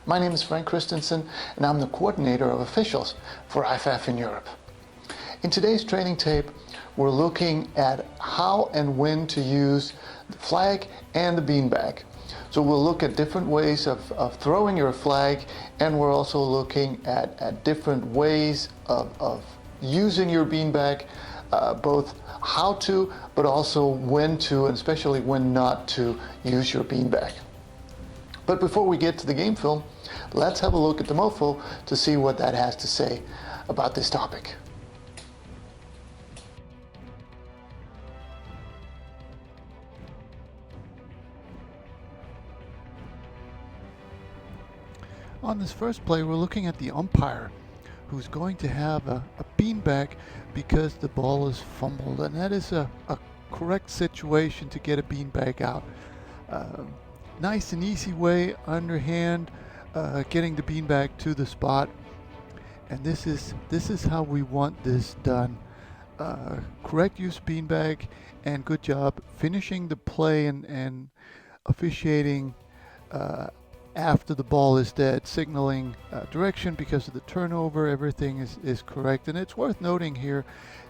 My name is Frank Christensen, and I'm the coordinator of officials for IFAF in Europe. In today's training tape, we're looking at how and when to use the flag and the beanbag. So we'll look at different ways of throwing your flag, and we're also looking at different ways of using your beanbag, both how to, but also when to, and especially when not to use your beanbag. But before we get to the game film, let's have a look at the mofo to see what that has to say about this topic. On this first play, we're looking at the umpire, who's going to have a beanbag because the ball is fumbled, and that is a correct situation to get a beanbag out. Nice and easy way, underhand, getting the beanbag to the spot, and this is how we want this done. Correct use beanbag, and good job finishing the play and officiating after the ball is dead, signaling direction because of the turnover. Everything is correct, and it's worth noting here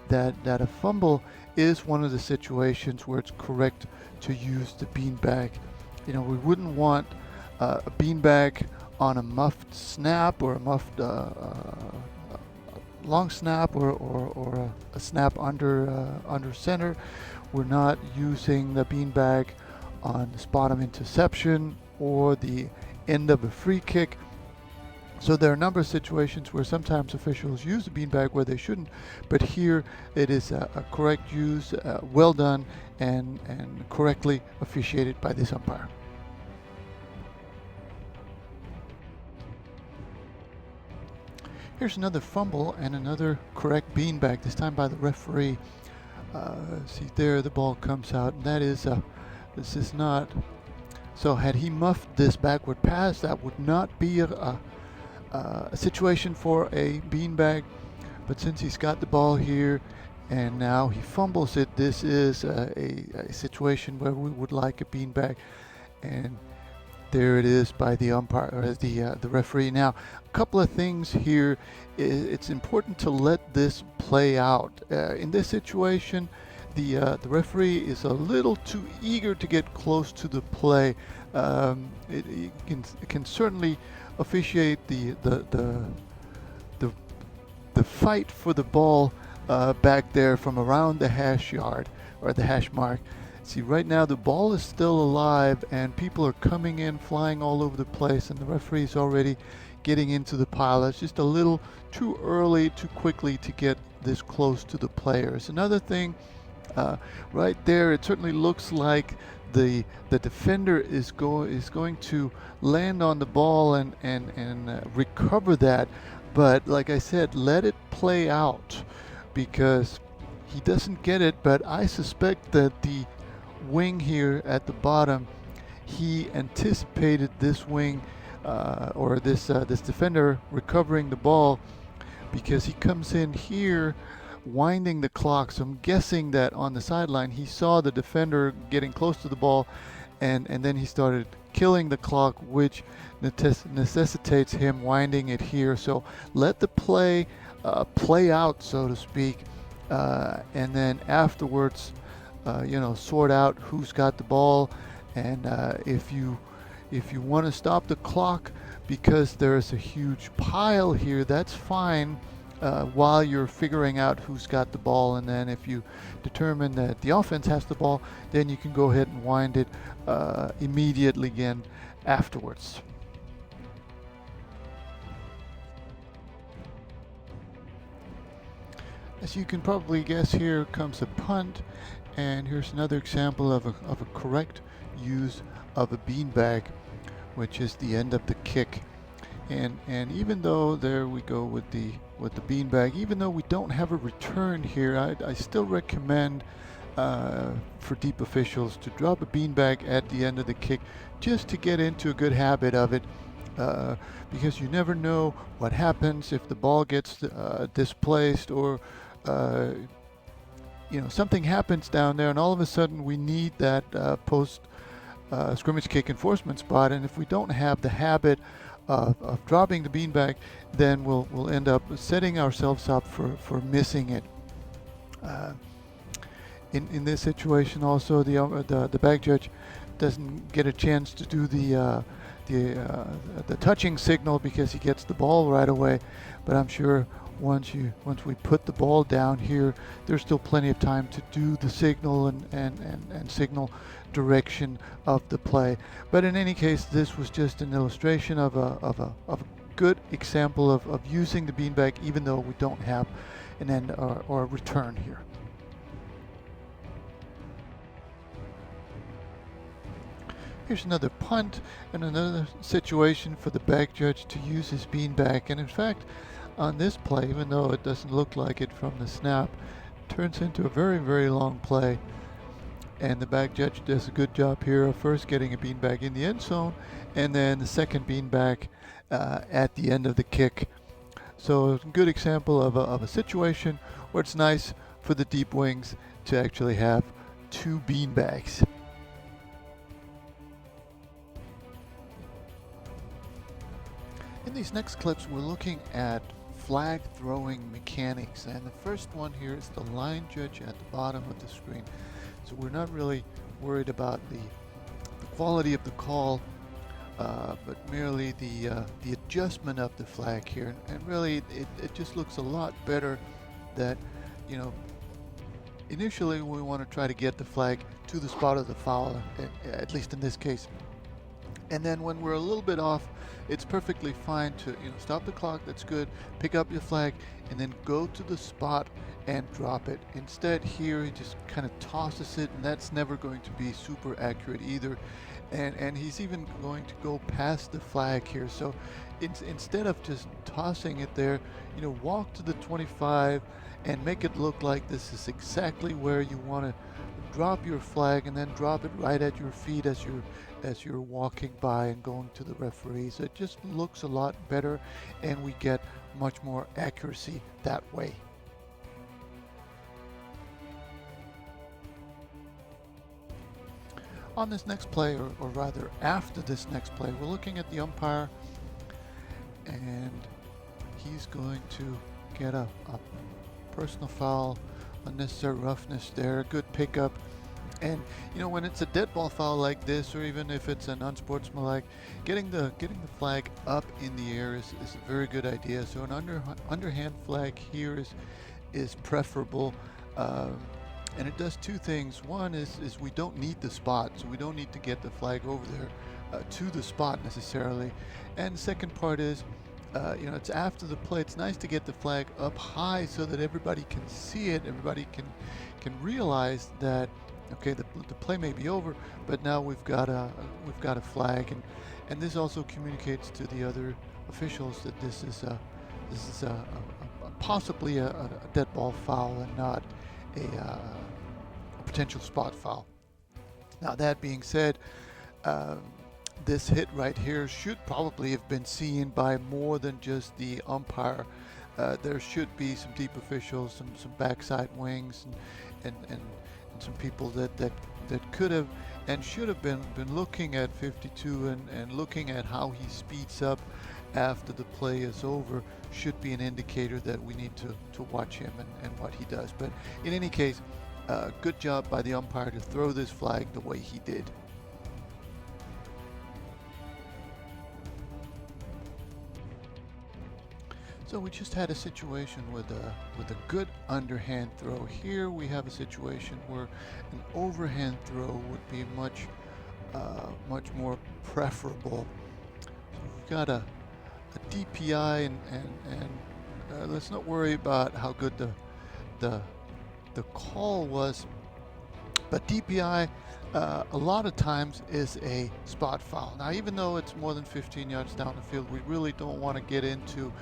that a fumble is one of the situations where it's correct to use the beanbag. You know, we wouldn't want a beanbag on a muffed snap or a muffed long snap or a snap under center. We're not using the beanbag on the spot of interception or the end of a free kick. So there are a number of situations where sometimes officials use the beanbag where they shouldn't, but here it is a correct use, well done, and correctly officiated by this umpire. Here's another fumble and another correct beanbag, this time by the referee. See there, the ball comes out, and that is this is not. So had he muffed this backward pass, that would not be a situation for a beanbag. But since he's got the ball here and now he fumbles it, this is a situation where we would like a beanbag. And there it is by the umpire, or the referee. Now, a couple of things here. It's important to let this play out. In this situation, the referee is a little too eager to get close to the play. It can certainly officiate the fight for the ball back there from around the hash yard or the hash mark. See, right now the ball is still alive and people are coming in, flying all over the place, and the referee is already getting into the pile. It's just a little too early, too quickly to get this close to the players. Another thing, right there, it certainly looks like the defender is going to land on the ball and recover that. But like I said, let it play out because he doesn't get it. But I suspect that the wing here at the bottom, he anticipated this wing or this defender recovering the ball, because he comes in here winding the clock. So I'm guessing that on the sideline he saw the defender getting close to the ball, and then he started killing the clock, which necessitates him winding it here. So let the play play out, so to speak, and then afterwards sort out who's got the ball. And if you want to stop the clock because there's a huge pile here, that's fine while you're figuring out who's got the ball. And then if you determine that the offense has the ball, then you can go ahead and wind it immediately again afterwards. As you can probably guess, here comes a punt, and here's another example of a correct use of a beanbag, which is the end of the kick. And even though there we go with the beanbag, even though we don't have a return here, I still recommend for deep officials to drop a beanbag at the end of the kick, just to get into a good habit of it, because you never know what happens if the ball gets displaced, or something happens down there and all of a sudden we need that post scrimmage kick enforcement spot. And if we don't have the habit of dropping the beanbag, then we'll end up setting ourselves up for missing it. Uh, in this situation, also the bag judge doesn't get a chance to do the touching signal because he gets the ball right away. But I'm sure once we put the ball down here, there's still plenty of time to do the signal and signal direction of the play. But in any case, this was just an illustration of a good example of using the beanbag, even though we don't have an end or a return here. Here's another punt and another situation for the bag judge to use his beanbag. And in fact, on this play, even though it doesn't look like it from the snap, turns into a very, very long play. And the bag judge does a good job here of first getting a beanbag in the end zone, and then the second beanbag at the end of the kick. So a good example of a situation where it's nice for the deep wings to actually have two beanbags. In these next clips, we're looking at flag throwing mechanics, and the first one here is the line judge at the bottom of the screen. So we're not really worried about the quality of the call, but merely the adjustment of the flag here. And really, it just looks a lot better that, you know, initially we want to try to get the flag to the spot of the foul, at least in this case. And then when we're a little bit off, it's perfectly fine to stop the clock. That's good. Pick up your flag and then go to the spot and drop it. Instead, here he just kind of tosses it, and that's never going to be super accurate either. And he's even going to go past the flag here. So instead of just tossing it there, walk to the 25 and make it look like this is exactly where you want to drop your flag, and then drop it right at your feet as you're walking by and going to the referee. So it just looks a lot better, and we get much more accuracy that way. On this next play, or rather after this next play, we're looking at the umpire, and he's going to get a personal foul, unnecessary roughness there, good pickup. And when it's a dead ball foul like this, or even if it's an unsportsmanlike, getting the flag up in the air is a very good idea. So an underhand flag here is preferable, and it does two things. One is we don't need the spot, so we don't need to get the flag over there to the spot necessarily. And the second part is, it's after the play. It's nice to get the flag up high so that everybody can see it. Everybody can realize that, okay, the play may be over, but now we've got a flag, and this also communicates to the other officials that this is possibly a dead ball foul and not a potential spot foul. Now, that being said, this hit right here should probably have been seen by more than just the umpire. There should be some deep officials, some backside wings, and some people that could have and should have been looking at 52 and looking at how he speeds up after the play is over. Should be an indicator that we need to watch him and what he does. But in any case, good job by the umpire to throw this flag the way he did. So we just had a situation with a good underhand throw. Here we have a situation where an overhand throw would be much more preferable. So we've got a DPI, and let's not worry about how good the call was. But DPI a lot of times is a spot foul. Now, even though it's more than 15 yards down the field, we really don't want to get into,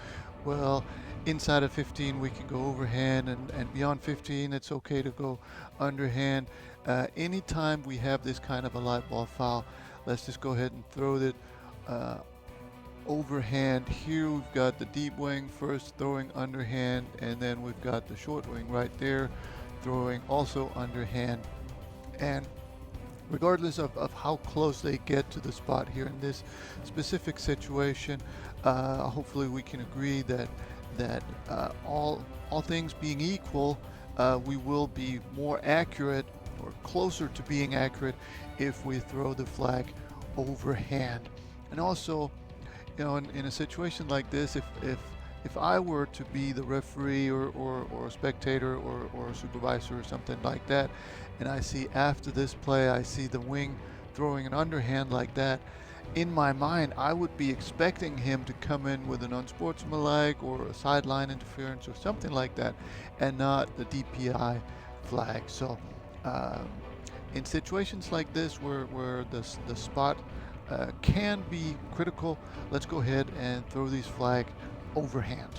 well, inside of 15 we can go overhand, and beyond 15 it's okay to go underhand. Anytime we have this kind of a live ball foul, let's just go ahead and throw it overhand. Here we've got the deep wing first throwing underhand, and then we've got the short wing right there throwing also underhand. And regardless of how close they get to the spot here in this specific situation. Hopefully we can agree that all things being equal, we will be more accurate or closer to being accurate if we throw the flag overhand. And also, in a situation like this, if I were to be the referee or a spectator or a supervisor or something like that, and I see after this play, I see the wing throwing an underhand like that, in my mind, I would be expecting him to come in with an unsportsmanlike or a sideline interference or something like that, and not the DPI flag. So, um, in situations like this where the spot can be critical, let's go ahead and throw these flag overhand.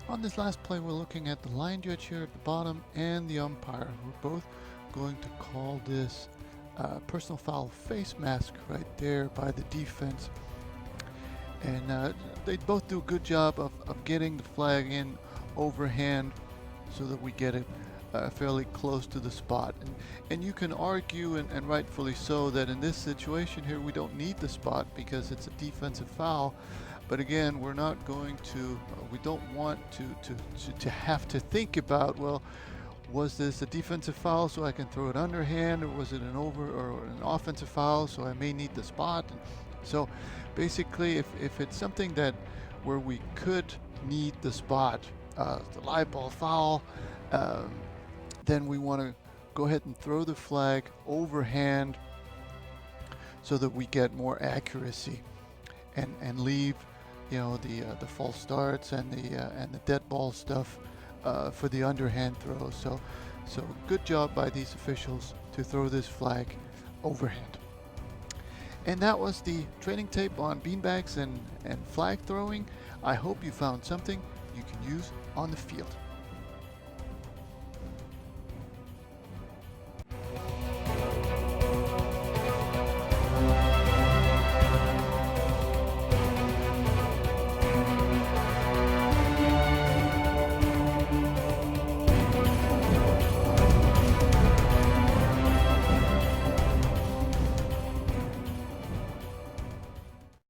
On this last play, we're looking at the line judge here at the bottom and the umpire. We're both going to call this personal foul face mask right there by the defense. And they both do a good job of getting the flag in overhand so that we get it fairly close to the spot. And you can argue, and rightfully so, that in this situation here we don't need the spot because it's a defensive foul. But again, we're not going to, we don't want to have to think about, well, was this a defensive foul so I can throw it underhand, or was it an offensive foul so I may need the spot? And so basically, if it's something that where we could need the spot, the live ball foul, then we want to go ahead and throw the flag overhand so that we get more accuracy and leave the false starts and the dead ball stuff for the underhand throw. So good job by these officials to throw this flag overhand. And that was the training tape on beanbags and flag throwing. I hope you found something you can use on the field.